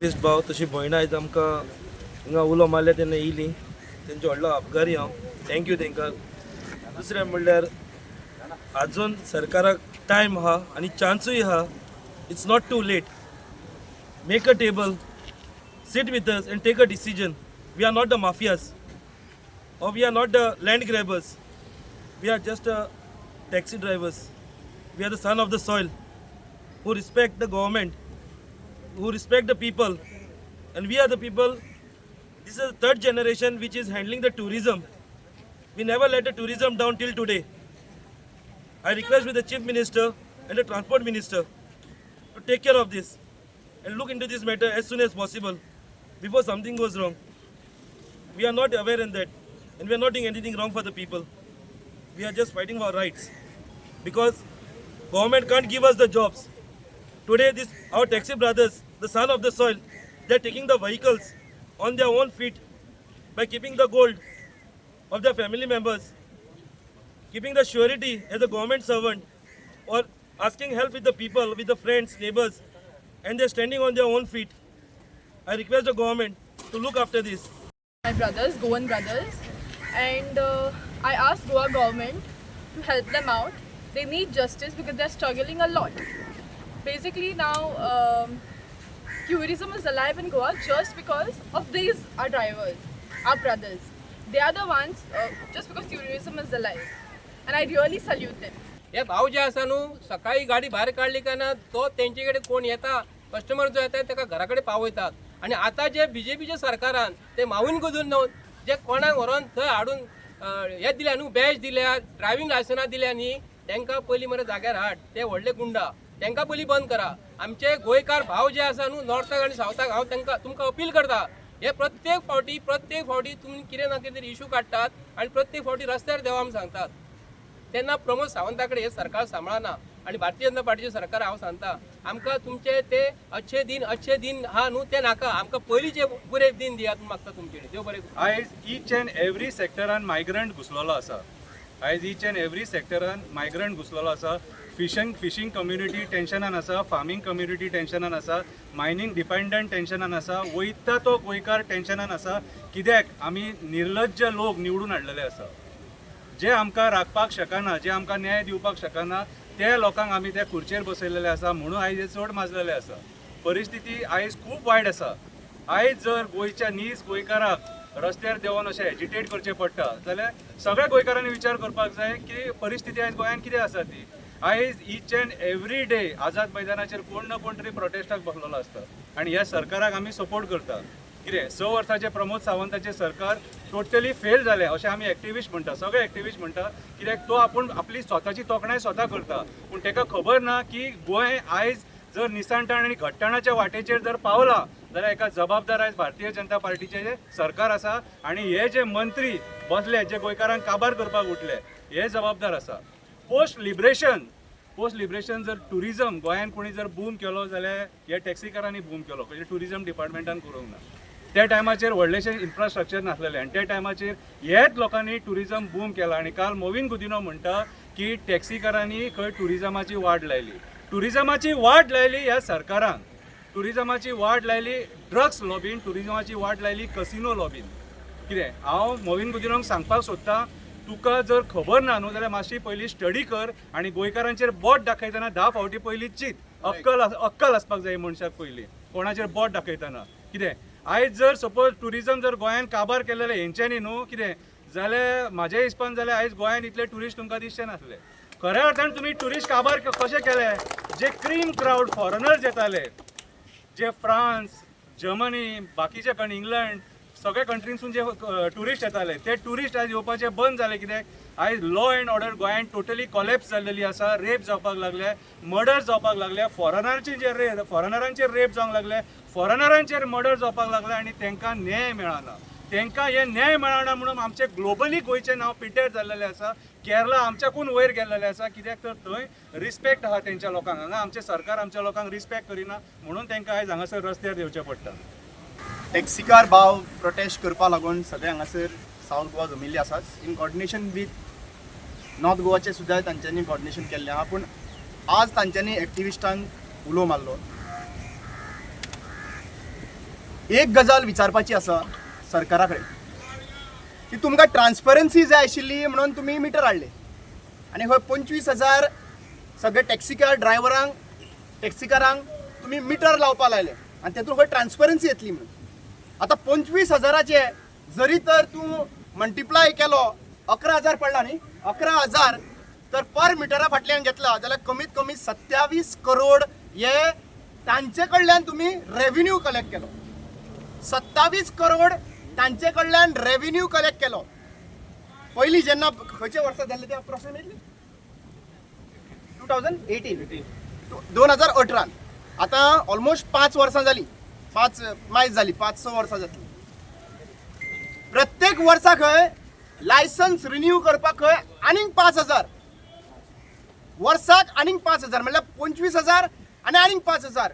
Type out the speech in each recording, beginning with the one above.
इश्ट भाव तशी भयण आयज आमकां हिंगा उलो मारले तेन्ना येयली तेंचो व्हडलो आभारी हांव थँक्यू तांकां. दुसरें म्हणल्यार आजून सरकाराक टायम आहा आनी चान्सूय आहा. It's not too late. Make a table, sit with us and take a decision. We are not the mafias or we are not the land grabbers. We are just taxi drivers. We are the son of the soil who respect the government, who respect the people, and we are the people. This is the third generation which is handling the tourism. We never let the tourism down till today. I request with the chief minister and the transport minister to take care of this and look into this matter as soon as possible before something goes wrong. We are not aware in that, and we are not doing anything wrong for the people. We are just fighting for our rights because government can't give us the jobs. Today, our taxi brothers, the son of the soil, they are taking the vehicles on their own feet by keeping the gold of their family members, keeping the surety as a government servant, or asking help with the people, with the friends, neighbors, and they are standing on their own feet. I request the government to look after this. My brothers, Goan brothers, and I asked Goa government to help them out. They need justice because they're struggling a lot. Basically now tourism is alive in Goa just because of these our drivers, our brothers. They are the ones just because tourism is alive, and I really salute them. हे भाव जे आसा न्हू सकाळी गाडी भायर काडली काय ना तो तेंचे कडेन कोण येता कस्टमर जो येता ताका घरा कडेन पावयतात. आणि आता जे बीजेपीच्या सरकारान ते मावून गजून न्हू जे कोणाक व्हरोन थंय हाडून हे दिल्या न्हू बॅच दिल्या ड्रायव्हिंग लायसनां दिल्या न्ही तांकां पयलीं मरे जाग्यार हाड. ते व्हडले गुंडा तांकां पयलीं बंद करा. आमचे गोंयकार भाव जे आसा न्हू नॉर्थाक आनी सावथाक हांव तांकां तुमकां अपील करता. हे प्रत्येक फावटी तुमी कितें ना कितें इशू काडटात आनी प्रत्येक फावटी रस्त्यार देवा आमी सांगतात. तेन्ना प्रमोद सावंता कडेन हे सरकार सांबाळना आणि भारतीय जनता पार्टीचे सरकार हांव सांगता आमकां तुमचे ते अच्छे दिन हा न्हू ते नाका. आमकां पयलींचे बरे दिन दियात मागता तुमचे कडेन. देव बरें. आयज ईच अँड एवरी सेक्टरान मायग्रंट घुसलेलो आसा. आयज ईच अँड एवरी सेक्टरान मायग्रंट घुसलेलो आसा. फिशींग कम्युनिटी टेन्शनान आसा, फार्मींग कम्युनिटी टेन्शनान आसा, मायनींग डिपेंडंट टेन्शनान आसा, वयता तो गोंयकार टेन्शनान आसा. कित्याक आमी निर्लज्ज लोक निवडून हाडलेले आसा. जे आमकां राखपाक शकना, जे आमकां न्याय दिवपाक शकना ते लोकांक आमी त्या खुर्चेर बसयलेले आसा म्हणून आयज हे चड माजलेले आसा. परिस्थिती आयज खूब वायट आसा. आयज जर गोंयच्या नीज गोंयकाराक रस्त्यार देंवन अशें एजिटेट करचें पडटा जाल्यार सगळ्या गोंयकारांनी विचार करपाक जाय की परिस्थिती आयज गोंयांत कितें आसा ती. आयज each and every day Azad मैदानाचेर कोण ना कोण तरी प्रोटेस्टाक बसलेलो आसता आनी ह्या सरकाराक आमी सपोर्ट करता. कितें 6 वर्साचे प्रमोद सावंताचे सरकार टोटली फेल जालें अशें आमी एक्टिविस्ट म्हणटा, सगळे एक्टिविस्ट म्हणटा. कित्याक तो आपूण आपली स्वताची तोखणाय स्वता करता पूण ताका खबर ना की गोंय आयज जर निसाणटाण आनी घट्टणाच्या वाटेचेर जर पावला जाल्यार एका जबाबदार आयज भारतीय जनता पार्टीचे सरकार आसा आनी हे जे मंत्री बसले जे गोंयकारांक काबार करपाक उठले हे जबाबदार आसा. पोस्ट लिबरेशन जर टुरिजम गोंयान कोणी जर बूम केलो जाल्यार हे टॅक्सीकारांनी बूम केलो, म्हणजे टुरिजम डिपार्टमेंटान करूंक ना. त्या टायमाचेर व्हडलेशें इन्फ्रास्ट्रक्चर नासलेलें आनी त्या टायमाचेर हेच लोकांनी टुरिजम बूम केला. आनी काल मोविन गुदिनो म्हणटा की टॅक्सीकारांनी खंय टुरिजमाची वाट लायली ह्या सरकारान. टुरिजमाची वाट लायली ड्रग्स लॉबीन, टुरिजमाची वाट लायली कसिनो लॉबीन. कितें हांव मोविन गुदिनोक सांगपाक सोदतां तुका जर खबर ना न्हू जाल्यार मातशी पयलीं स्टडी कर आनी गोंयकारांचेर बोट दाखयतना 10 फावटी पयलीं चिंत. अक्कल आसपाक जाय मनशाक पयलीं कोणाचेर बोट दाखयतना. कितें आयज जर सपोज टुरिजम जर गोंयान काबार केलेले हेंच्यांनी न्हू कितें जाल्यार म्हाज्या हिसपान जाल्यार आयज गोंयान इतले टुरिस्ट तुमकां दिसचे नासले. खऱ्या अर्थान तुमी टुरिस्ट काबार कशें केले. जे क्रीम क्रावड फॉरेनर्स येताले जे फ्रांस, जर्मनी, बाकीचे इंग्लंड सगळे कंट्रीनसून जे टुरिस्ट येताले ते टुरिस्ट आयज येवपाचे बंद जाले. कित्याक आयज लॉ अँड ऑर्डर गोंयांत टोटली कॉलेप्स जाल्लेली आसा. रेप जावपाक लागले, मर्डर्स जावपाक लागले, फॉरेनरांचेर रेप जावंक लागले, फॉरेनरांचेर मर्डर जावपाक लागले आनी तांकां न्याय मेळना. तांकां हे न्याय मेळना म्हणून आमचे ग्लोबली गोंयचें नांव पिड्ड्यार जाल्लेलें आसा. केरला आमच्याकून वयर गेल्लेलें आसा. कित्याक तर थंय रिस्पेक्ट आहा तेंच्या लोकांक. हांगा आमचें सरकार आमच्या लोकांक रिस्पेक्ट करिना म्हणून तांकां आयज हांगासर रस्त्यार येवचें पडटा. टॅक्सीकार भाव प्रोटेस्ट करपा लागून सगळे हांगासर सावथ गोवा जमिल्ले आसात. इन कॉर्डिनेशन विथ नॉर्थ गोवाचे सुद्दां तांच्यांनी कॉर्डिनेशन केल्लें आहा. पूण आज तांच्यांनी एक्टिविस्टांक उलो मारलो एक गजाल विचारपाची आसा सरकारा कडेन की तुमकां ट्रान्सपरन्सी जाय आशिल्ली म्हणून तुमी मिटर हाडले आनी खंय 25,000 सगळे टॅक्सीकार ड्रायव्हरांक टॅक्सीकारांक तुमी मिटर लावपा लायले आनी तेतून खंय ट्रान्सपरन्सी येतली म्हणून आतां 25,000चे जरी तर तूं मल्टिप्लाय केलो 11,000 पडला न्ही 11,000 तर पर मिटरा फाटल्यान घेतला जाल्यार कमीत कमी 27 करोड हे तांचे कडल्यान तुमी रेव्हेन्यू कलेक्ट केलो 27 करोड तांचे कडल्यान रेव्हेन्यू कलेक्ट केलो पयलीं जेन्ना खंयचे वर्सा जाल्ले ते अप्रॉक्सिमेटली 2018 2018 आतां ऑलमोस्ट 5 वर्सां जाली 5 मायज जाली 5-6 वर्सां जातली प्रत्येक वर्सा खंय लायसन्स रिन्यू करपाक खंय आनीक 5,000 वर्साक आनीक 5,000 म्हणल्यार 25,000 आनी आनीक 5,000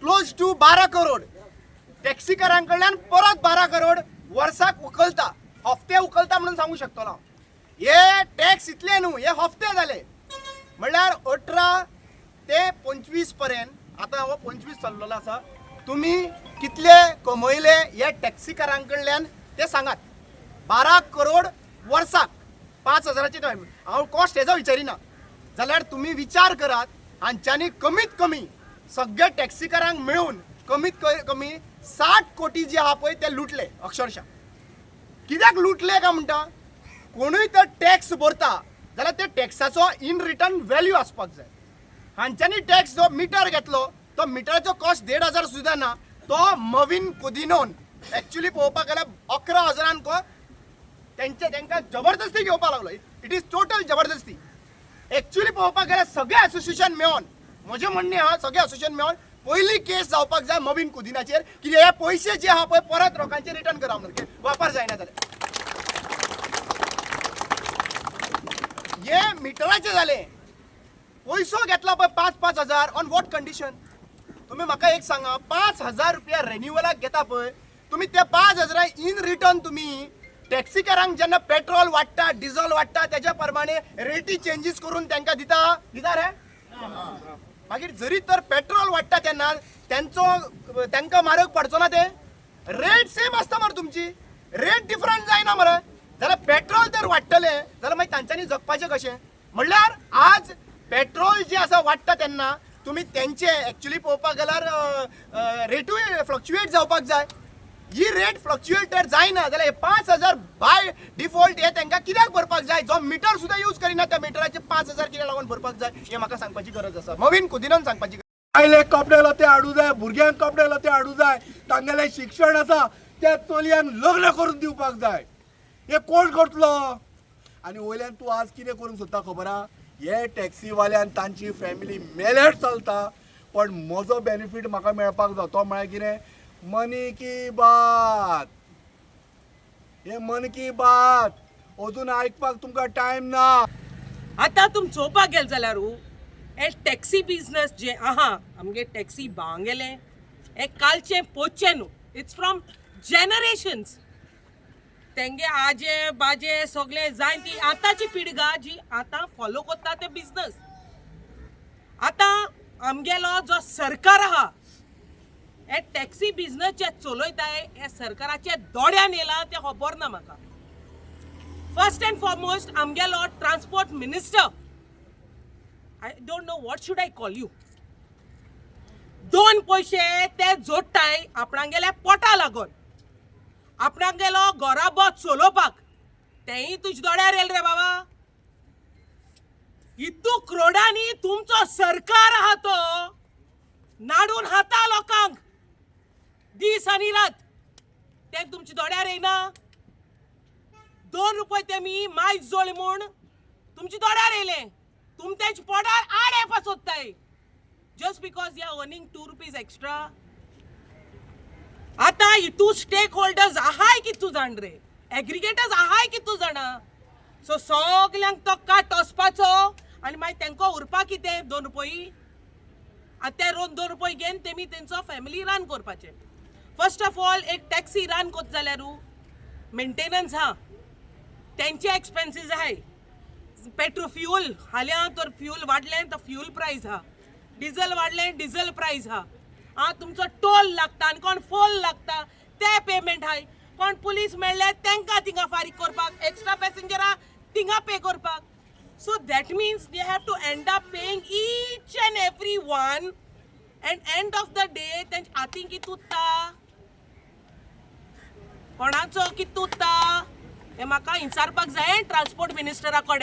क्लोज टू 12 करोड टॅक्सीकारां कडल्यान परत 12 करोड वर्साक उखलता हफ्ते उखलता म्हणून सांगू शकतलो हांव हे टॅक्स इतले न्हू हे हफ्ते जाले म्हणल्यार 18 ते 25 पर्यंत आतां हो 25 चल्लेलो आसा तुमी कितले कमयले हे टॅक्सीकारां कडल्यान ते सांगात 12 करोड वर्साक 5,000चे हांव कॉस्ट हेजो विचारिना जाल्यार तुमी विचार करात हांच्यांनी कमीत कमी सगळे टॅक्सीकारांक मेळून कमीत कमी 60 कोटी जे आहा पळय ते लुटले अक्षरशः कित्याक लुटले काय म्हणटा कोणूय तर टॅक्स भरता जाल्यार ते टॅक्साचो इन रिटर्न व्हॅल्यू आसपाक जाय हांच्यांनी टॅक्स जो मिटर घेतलो तो मिटराचो कॉस्ट 1,500 सुद्दां ना तो मवीन कुदिनोन एक्चुअली पळोवपाक गेल्यार 11,000 तांकां जबरदस्ती घेवपाक लागलो इट इज टोटल जबरदस्ती एक्चुअली पळोवपाक गेल्यार सगळे एसोसिएशन मेळोन म्हजें म्हणणें आहा सगळे एसोसिएशन मेळोन पयली केस जावपाक जाय मवीन कुदिनाचेर की हे पयशे जे आहा पळय परत लोकांचे रिटर्न करा म्हणून वापर जायना जाल्यार हे मिटराचे जाले पयसो घेतला पळय 5,000 ऑन वॉट कंडिशन तुम्ही म्हाका एक सांगा 5,000 रुपया रेन्युअलाक घेता पळय तुम्ही ते 5,000 इन रिटर्न तुम्ही टॅक्सीकारांक जेन्ना पेट्रोल वाडटा डिझल वाडटा तेज्या प्रमाणे रेटी चेंजीस करून तांकां दिता रे मागीर जरी तर पेट्रोल वाडटा तेन्ना तांकां म्हारग पडचो ना ते रेट सेम आसता मरे तुमची रेट डिफरंट जायना मरे जाल्यार पेट्रोल तर वाडटले जाल्यार मागीर तांच्यांनी जगपाचें कशें म्हणल्यार आज पेट्रोल जे आसा वाडटा तेन्ना तुम्ही त्यांचे ॲक्च्युली पळोवपाक गेल्यार रेटूय फ्लक्च्युएट जावपाक जाय ही रेट फ्लक्च्युएटर जायना जाल्यार हे 5,000 बाय डिफॉल्ट हे तांकां कित्याक भरपाक जाय जो मिटर सुद्दां यूज करिना त्या मिटराचे 5,000 कित्याक लागून भरपाक जाय हे म्हाका सांगपाची गरज आसा मवीन कुदिनान सांगपाची आयले कपडे लते हाडू जाय भुरग्यांक कपडे लते हाडू जाय तांगेलें शिक्षण आसा त्या चलयांक लग्न करून दिवपाक जाय हे कोण करतलो आनी वयल्यान तूं आज कितें करूंक सोदता खबर आहा हे टॅक्सीवाल्यान तांची फॅमिली मेलेट चलता पण म्हजो बेनिफीट म्हाका मेळपाक जाय तो म्हळ्यार कितें मनी की बात हे मन की बात अजून आयकपाक तुमकां टायम ना आतां तुम चोवपाक गेल जाल्यार हे टॅक्सी बिजनेस जे आहा आमगे टॅक्सी भांगेले हे कालचे पोचचे न्हू इट्स फ्रॉम जेनरेशन्स तेंगे आजे बाजे सगळे जाय ती आतांची पिळगा जी आतां फॉलो करता ते बिजनेस आतां आमगेलो जो सरकार आहा हे टॅक्सी बिजनेस जे चलयताय हे सरकाराचे दोड्यान येयला ते खबर ना म्हाका फर्स्ट एंड फॉरमोस्ट आमगेलो transport minister I don't know what should I call you दोन पयशे ते जोडटाय आपणांगेल्या पोटा लागून आपणांगेलो घोराबोत चलोवपाक तेंय तुज्या दोड्यार येल रे बाबा इतू क्रोडांनी तुमचो सरकार आहा तो नाडून खाता लोकांक दीस आनी रात ते तुमच्या दोड्यार येयना 2 रुपये तेमी मायज जोड म्हूण तुमच्या दोड्यार येयले तुम तेच्या पोटार आड येवपा सोदताय just because you are earning 2 rupees extra आतां हितू स्टेक होल्डर्स आहाय कितू जाण रे एग्रिगेटर्स आहाय कितू जाणा सो सगल्यांक तो काट टोसपाचो आनी मागीर तांकां उरपा कितें 2 रुपये आतां ते 2 रुपये घेवन तेमी तेंचो फॅमिली रन करपाचें फर्स्ट ऑफ ऑल एक टॅक्सी रन कोत जाल्यार मेंटेनन्स आहा तेंचे एक्सपेन्सीस आहाय पेट्रोल फ्यूल हाल्या तर फ्यूल वाडलें तो फ्यूल प्रायस आहा डिझल वाडलें डिझल प्रायस आहा तुमचो टोल लागता आनी कोण फोल लागता ते पेमेंट हाय कोण पुलीस मेळ्ळे तांकां थिंगा फारीक करपाक एक्स्ट्रा पॅसेंजरां थिंगा पे करपाक so that means they have to end up paying each and every one and end of the day तेंच्या हातीन कितें उरता कोणाचो कितें उरता हें म्हाका विचारपाक जाय ट्रान्सपोर्ट मिनिस्टरा कडेन